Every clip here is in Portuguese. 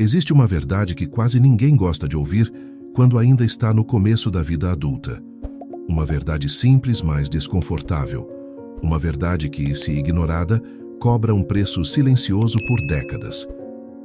Existe uma verdade que quase ninguém gosta de ouvir quando ainda está no começo da vida adulta. Uma verdade simples, mas desconfortável. Uma verdade que, se ignorada, cobra um preço silencioso por décadas.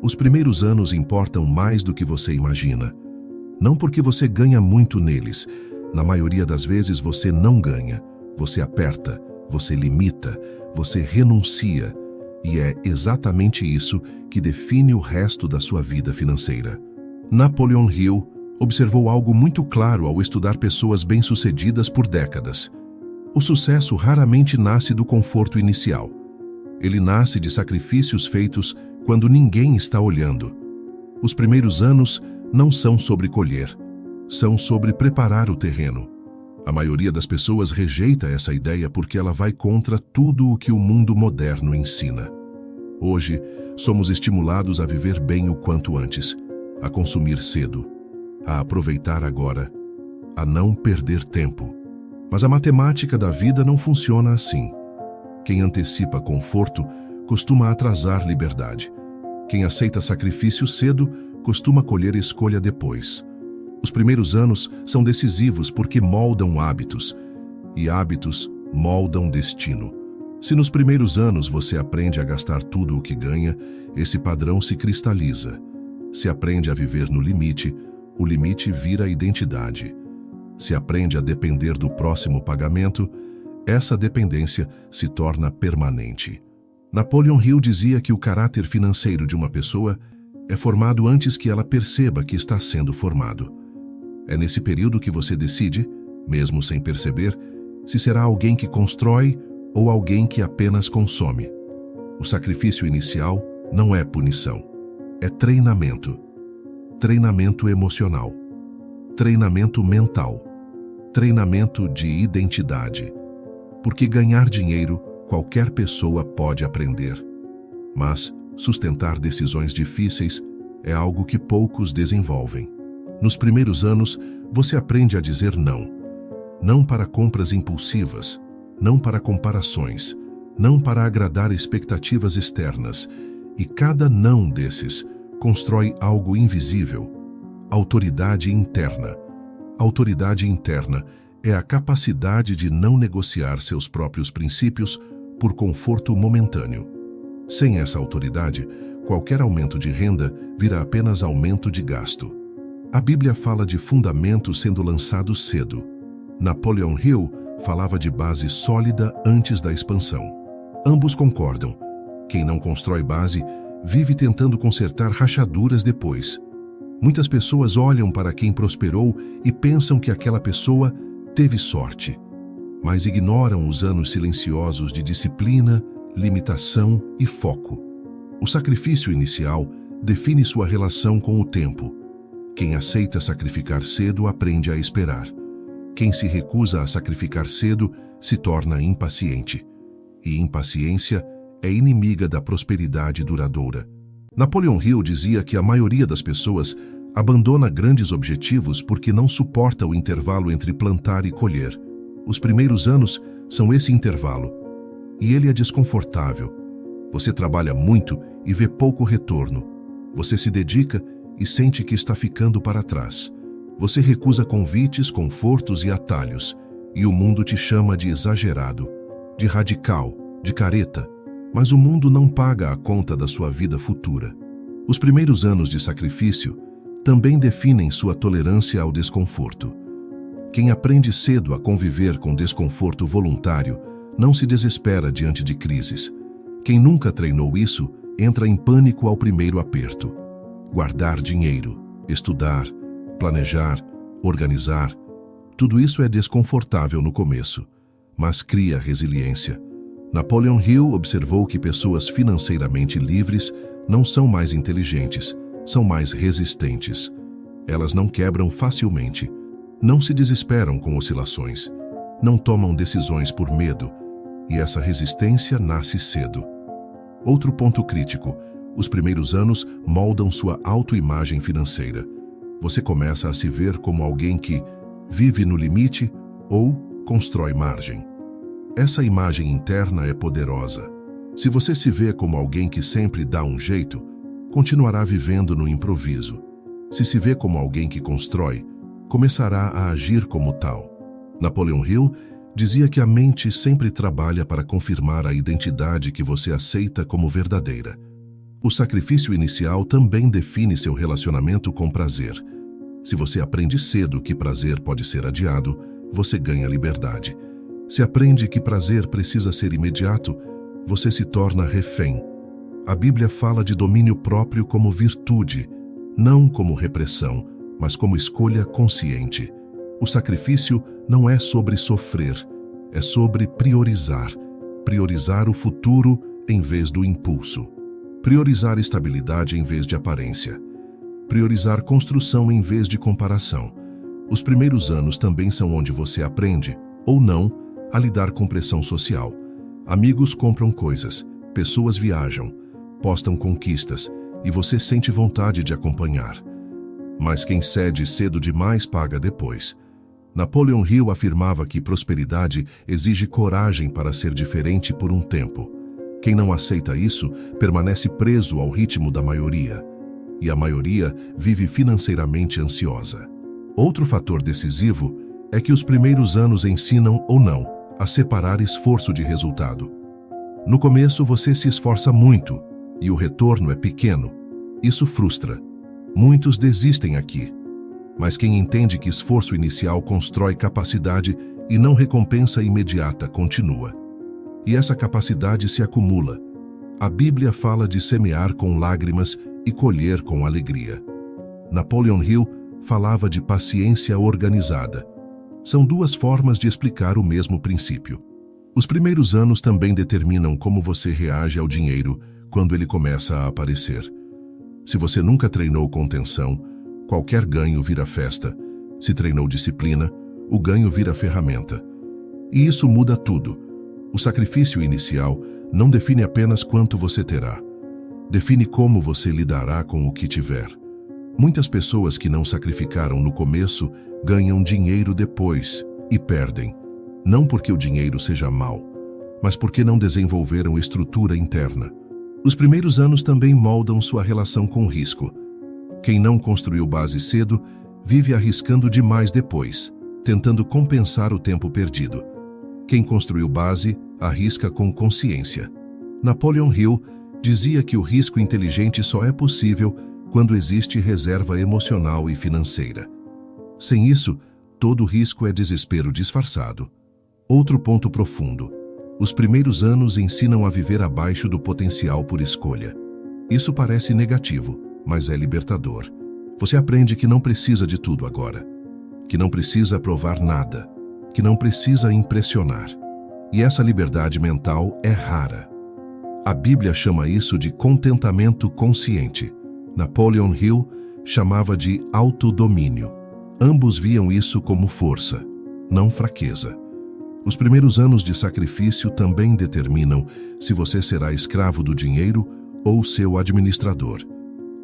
Os primeiros anos importam mais do que você imagina. Não porque você ganha muito neles. Na maioria das vezes você não ganha. Você aperta, você limita, você renuncia. E é exatamente isso que define o resto da sua vida financeira. Napoleon Hill observou algo muito claro ao estudar pessoas bem-sucedidas por décadas. O sucesso raramente nasce do conforto inicial. Ele nasce de sacrifícios feitos quando ninguém está olhando. Os primeiros anos não são sobre colher, são sobre preparar o terreno. A maioria das pessoas rejeita essa ideia porque ela vai contra tudo o que o mundo moderno ensina. Hoje, somos estimulados a viver bem o quanto antes, a consumir cedo, a aproveitar agora, a não perder tempo. Mas a matemática da vida não funciona assim. Quem antecipa conforto costuma atrasar liberdade. Quem aceita sacrifício cedo costuma colher escolha depois. Os primeiros anos são decisivos porque moldam hábitos, e hábitos moldam destino. Se nos primeiros anos você aprende a gastar tudo o que ganha, esse padrão se cristaliza. Se aprende a viver no limite, o limite vira identidade. Se aprende a depender do próximo pagamento, essa dependência se torna permanente. Napoleon Hill dizia que o caráter financeiro de uma pessoa é formado antes que ela perceba que está sendo formado. É nesse período que você decide, mesmo sem perceber, se será alguém que constrói ou alguém que apenas consome. O sacrifício inicial não é punição, é treinamento. Treinamento emocional, treinamento mental, treinamento de identidade. Porque ganhar dinheiro qualquer pessoa pode aprender. Mas sustentar decisões difíceis é algo que poucos desenvolvem. Nos primeiros anos, você aprende a dizer não. Não para compras impulsivas, não para comparações, não para agradar expectativas externas. E cada não desses constrói algo invisível, autoridade interna. Autoridade interna é a capacidade de não negociar seus próprios princípios por conforto momentâneo. Sem essa autoridade, qualquer aumento de renda vira apenas aumento de gasto. A Bíblia fala de fundamentos sendo lançados cedo. Napoleon Hill falava de base sólida antes da expansão. Ambos concordam. Quem não constrói base vive tentando consertar rachaduras depois. Muitas pessoas olham para quem prosperou e pensam que aquela pessoa teve sorte, mas ignoram os anos silenciosos de disciplina, limitação e foco. O sacrifício inicial define sua relação com o tempo. Quem aceita sacrificar cedo aprende a esperar. Quem se recusa a sacrificar cedo se torna impaciente. E impaciência é inimiga da prosperidade duradoura. Napoleon Hill dizia que a maioria das pessoas abandona grandes objetivos porque não suporta o intervalo entre plantar e colher. Os primeiros anos são esse intervalo. E ele é desconfortável. Você trabalha muito e vê pouco retorno. Você se dedica e sente que está ficando para trás. Você recusa convites, confortos e atalhos. E o mundo te chama de exagerado, de radical, de careta. Mas o mundo não paga a conta da sua vida futura. Os primeiros anos de sacrifício também definem sua tolerância ao desconforto. Quem aprende cedo a conviver com desconforto voluntário não se desespera diante de crises. Quem nunca treinou isso entra em pânico ao primeiro aperto. Guardar dinheiro, estudar, planejar, organizar, tudo isso é desconfortável no começo, mas cria resiliência. Napoleon Hill observou que pessoas financeiramente livres não são mais inteligentes, são mais resistentes. Elas não quebram facilmente, não se desesperam com oscilações, não tomam decisões por medo, e essa resistência nasce cedo. Outro ponto crítico: os primeiros anos moldam sua autoimagem financeira. Você começa a se ver como alguém que vive no limite ou constrói margem. Essa imagem interna é poderosa. Se você se vê como alguém que sempre dá um jeito, continuará vivendo no improviso. Se vê como alguém que constrói, começará a agir como tal. Napoleon Hill dizia que a mente sempre trabalha para confirmar a identidade que você aceita como verdadeira. O sacrifício inicial também define seu relacionamento com prazer. Se você aprende cedo que prazer pode ser adiado, você ganha liberdade. Se aprende que prazer precisa ser imediato, você se torna refém. A Bíblia fala de domínio próprio como virtude, não como repressão, mas como escolha consciente. O sacrifício não é sobre sofrer, é sobre priorizar. Priorizar o futuro em vez do impulso. Priorizar estabilidade em vez de aparência. Priorizar construção em vez de comparação. Os primeiros anos também são onde você aprende, ou não, a lidar com pressão social. Amigos compram coisas, pessoas viajam, postam conquistas, e você sente vontade de acompanhar. Mas quem cede cedo demais paga depois. Napoleon Hill afirmava que prosperidade exige coragem para ser diferente por um tempo. Quem não aceita isso permanece preso ao ritmo da maioria. E a maioria vive financeiramente ansiosa. Outro fator decisivo é que os primeiros anos ensinam ou não a separar esforço de resultado. No começo você se esforça muito e o retorno é pequeno. Isso frustra. Muitos desistem aqui. Mas quem entende que esforço inicial constrói capacidade e não recompensa imediata continua. E essa capacidade se acumula. A Bíblia fala de semear com lágrimas e colher com alegria. Napoleon Hill falava de paciência organizada. São duas formas de explicar o mesmo princípio. Os primeiros anos também determinam como você reage ao dinheiro quando ele começa a aparecer. Se você nunca treinou contenção, qualquer ganho vira festa. Se treinou disciplina, o ganho vira ferramenta. E isso muda tudo. O sacrifício inicial não define apenas quanto você terá. Define como você lidará com o que tiver. Muitas pessoas que não sacrificaram no começo ganham dinheiro depois e perdem. Não porque o dinheiro seja mau, mas porque não desenvolveram estrutura interna. Os primeiros anos também moldam sua relação com o risco. Quem não construiu base cedo vive arriscando demais depois, tentando compensar o tempo perdido. Quem construiu base arrisca com consciência. Napoleon Hill dizia que o risco inteligente só é possível quando existe reserva emocional e financeira. Sem isso, todo risco é desespero disfarçado. Outro ponto profundo. Os primeiros anos ensinam a viver abaixo do potencial por escolha. Isso parece negativo, mas é libertador. Você aprende que não precisa de tudo agora, que não precisa provar nada, que não precisa impressionar. E essa liberdade mental é rara. A Bíblia chama isso de contentamento consciente. Napoleon Hill chamava de autodomínio. Ambos viam isso como força, não fraqueza. Os primeiros anos de sacrifício também determinam se você será escravo do dinheiro ou seu administrador.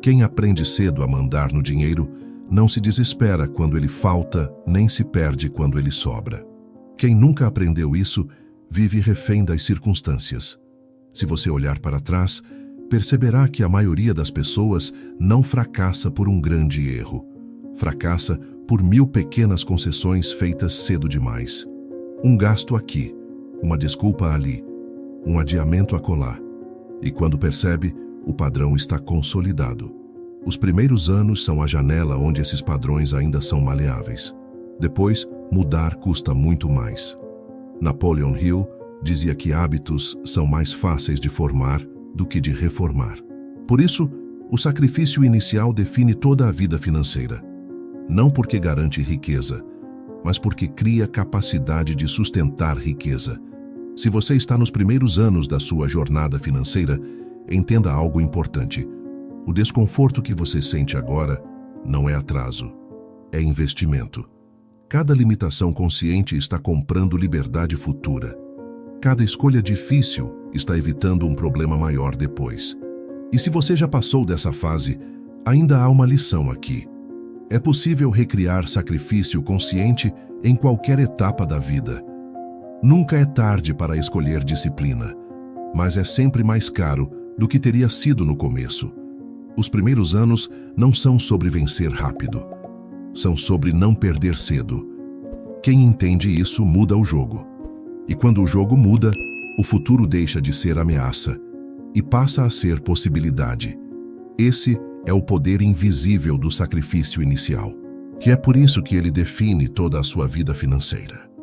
Quem aprende cedo a mandar no dinheiro não se desespera quando ele falta, nem se perde quando ele sobra. Quem nunca aprendeu isso vive refém das circunstâncias. Se você olhar para trás, perceberá que a maioria das pessoas não fracassa por um grande erro. Fracassa por 1000 pequenas concessões feitas cedo demais. Um gasto aqui, uma desculpa ali, um adiamento acolá. E quando percebe, o padrão está consolidado. Os primeiros anos são a janela onde esses padrões ainda são maleáveis. Depois, mudar custa muito mais. Napoleon Hill dizia que hábitos são mais fáceis de formar do que de reformar. Por isso, o sacrifício inicial define toda a vida financeira. Não porque garante riqueza, mas porque cria capacidade de sustentar riqueza. Se você está nos primeiros anos da sua jornada financeira, entenda algo importante. O desconforto que você sente agora não é atraso, é investimento. Cada limitação consciente está comprando liberdade futura. Cada escolha difícil está evitando um problema maior depois. E se você já passou dessa fase, ainda há uma lição aqui. É possível recriar sacrifício consciente em qualquer etapa da vida. Nunca é tarde para escolher disciplina, mas é sempre mais caro do que teria sido no começo. Os primeiros anos não são sobre vencer rápido. São sobre não perder cedo. Quem entende isso muda o jogo. E quando o jogo muda, o futuro deixa de ser ameaça e passa a ser possibilidade. Esse é o poder invisível do sacrifício inicial, que é por isso que ele define toda a sua vida financeira.